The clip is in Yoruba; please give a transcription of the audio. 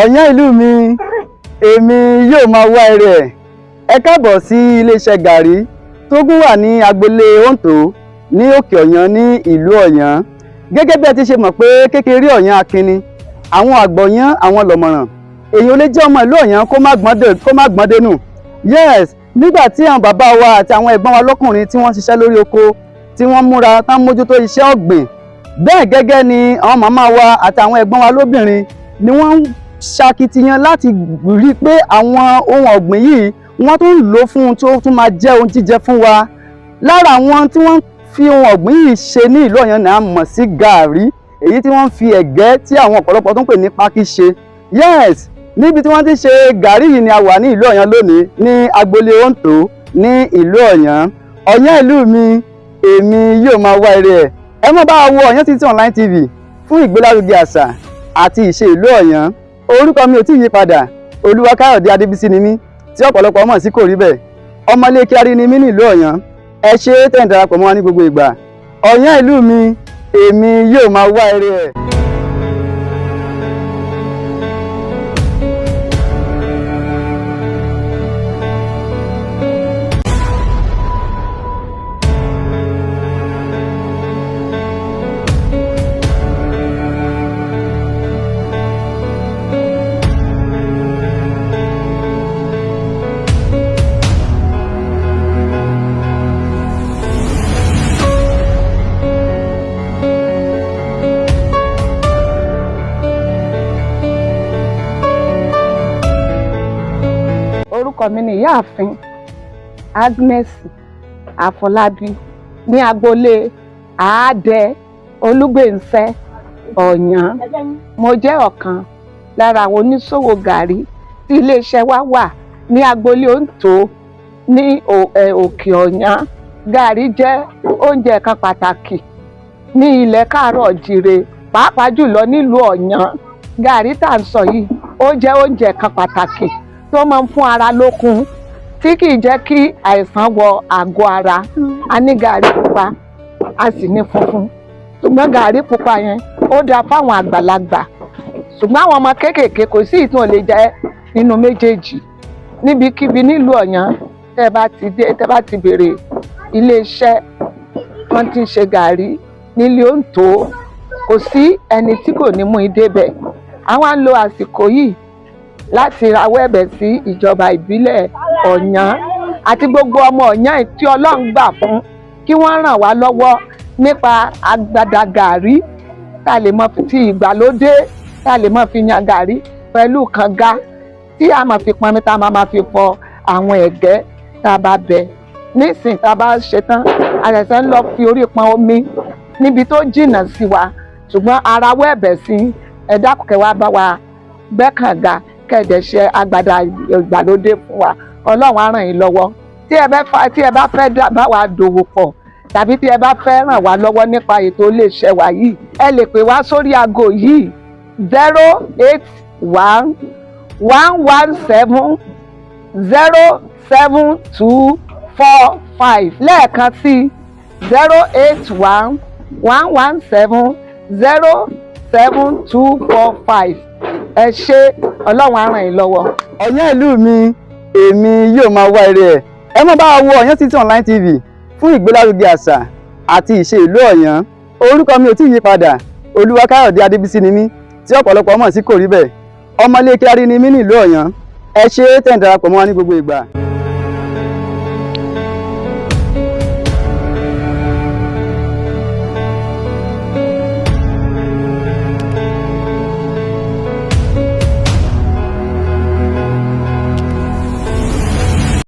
Ọ̀yán ìlú mi, èmi yóò máa wá ẹrẹ̀. Ẹ káàbọ̀ sí iléeṣẹ́ Gàrí tó gún wà ní agboolé Òǹtò ní òkè Ọ̀yán ní ìlú Ọ̀yán. Gẹ́gẹ́ bí ẹ ti ṣe mọ̀ pé kékeré Ọ̀yán akínni, àwọn àgbọ̀yán àwọn lọ̀mọ̀ràn. Èyí ò lè jẹ́ ọmọ ìlú Ọ̀yán kó má gbọ́n dénú. Yes, nígbà tí àwọn bàbá wa àti àwọn ẹ̀gbọ́n wa lọ́kùnrin tí wọ́n ṣiṣẹ́ lórí oko, tí wọ́n múra tán mójútó iṣẹ́ ọ̀gbìn. Bẹ́ẹ̀ gẹ́gẹ́ ni àwọn màmá wa àti àwọn ẹ̀gbọ́n wa lóbìnrin ni wọ́n ń ṣakitiyan láti rí pé àwọn ohun ọ̀gbìn yìí wọ́n tún lò fún tó tún máa jẹ́ ohun jíjẹ fún wa. Lára àwọn tí wọ́n fi ohun ọ̀gbìn yìí ṣe ní ìlú Ọ̀yán náà mọ̀ sí gàrí, èyí tí wọ́n fi ẹ̀gẹ́ tí àwọn ọ̀pọ̀lọpọ̀ tó ń pè ní pákí ṣe. Yes, níbi tí wọ́n ti ṣe gàrí yìí ni a wà ní ìlú Ọ̀yán lónìí ní agboolé Òǹtò ní ìlú Ọ̀yán. Ọ̀yán ìlú mi, èmi yóò máa wá ire ẹ̀. Ẹ má bá wa wo Ọ̀yán City Online TV fún ìgbélárugẹ àṣà àti ìṣe ìlú Ọ̀yán. Orúkọ mi ò tí ì yí padà, Olúwakáyọ̀dé Adébísí ni mí, tí ọ̀pọ̀lọpọ̀ mọ̀ sí kò rí bẹ́ẹ̀. Ọmọlé Kíárí ni mí ní ìlú Ọ̀yán. Ẹ ṣé tẹ́ ń darapọ̀ mọ́ wa ní gbogbo ìgbà. Ọ̀yán ìlú mi, èmi yóò máa wá ire ẹ̀. Orúkọ mi ni Ìyáàfin Agnes Àfọlábí ní agboolé Àádẹ Olúgbènsẹ́ Ọ̀yán. Mo jẹ́ ọ̀kan lára àwọn oníṣòwò gàrí tí iléeṣẹ́ wa wà ní agboolé Òǹtò ní òkè Ọ̀yán. Gàrí jẹ́ oúnjẹ kan pàtàkì ní ilẹ̀ káàárọ̀ jíire, pàápàá jùlọ nílùú Ọ̀yán. Gàrí tá à ń sọ yìí ó jẹ́ oúnjẹ kan pàtàkì tó máa ń fún ara lókun, tí kì í jẹ́ kí àìsàn wọ àgọ́ ara. A ní gàrí pupa, a sì ní funfun. Ṣùgbọ́n gàrí pupa yẹn ó dáa fáwọn àgbàlagbà. Ṣùgbọ́n àwọn ọmọ kéékèèké kò sí ìtàn lè jẹ nínú méjèèjì. Níbikíbi nílùú Ọ̀yán tẹ́ bá ti béèrè iléeṣẹ́ wọ́n ti ń ṣe gàrí nílé Òǹtò, kò sí ẹni tí kò ní mú idé bẹ̀. Àwọn á lo àsìkò yìí láti rawọ́ ẹ̀bẹ̀ sí ìjọba ìbílẹ̀ Ọ̀yán àti gbogbo ọmọ Ọ̀yán tí Ọlọ́run gbà fún kí wọ́n ràn wá lọ́wọ́ nípa agbada gàrí tá a lè mọ ti ìgbàlódé tá a lè mọ fi yan gàrí pẹ̀lú kànga tí a máa fi pọnmi tá a máa fi fọ àwọn ẹ̀gẹ́ tá a bá bẹ. Nísìnyí tá a bá ṣe tán a ṣẹ̀ṣẹ̀ ń lọ fi orí pọn omi níbi tó jìnnà sí wa, ṣùgbọ́n a rawọ́ ẹ̀bẹ̀ sí ẹ dákun kẹ́ wá bá wa gbẹ́ kànga kẹ̀dẹ̀ ṣe agbada ìgbàlódé fún wa. Ọlọ́run á ràn yín lọ́wọ́. Tí ẹ bá fẹ́ bá wa dòwò pọ̀ tàbí tí ẹ bá fẹ́ ràn wá lọ́wọ́ nípa ètò iléeṣẹ́ wa yìí, ẹ lè pè wá sórí aago yìí 081-117-07245. Lẹ́ẹ̀kan sí 081-117-07245. Ẹ ṣé, Ọlọ́run á ràn yín lọ́wọ́. Ọ̀yán ìlú mi, èmi yóò máa wá ire ẹ̀. Ẹ má bá wa wo Ọ̀yán City Online TV fún ìgbélárugẹ àṣà àti ìṣe ìlú Ọ̀yán. Orúkọ mi ò tí ì yí padà, Olúwakáyọ̀dé Adébísí ni mí, tí ọ̀pọ̀lọpọ̀ mọ̀ sí kò rí bẹ́ẹ̀. Ọmọlé Kíárí ni mí ní ìlú Ọ̀yán. Ẹ ṣé tẹ́ ń darapọ̀ mọ́ wa ní gbogbo ìgbà.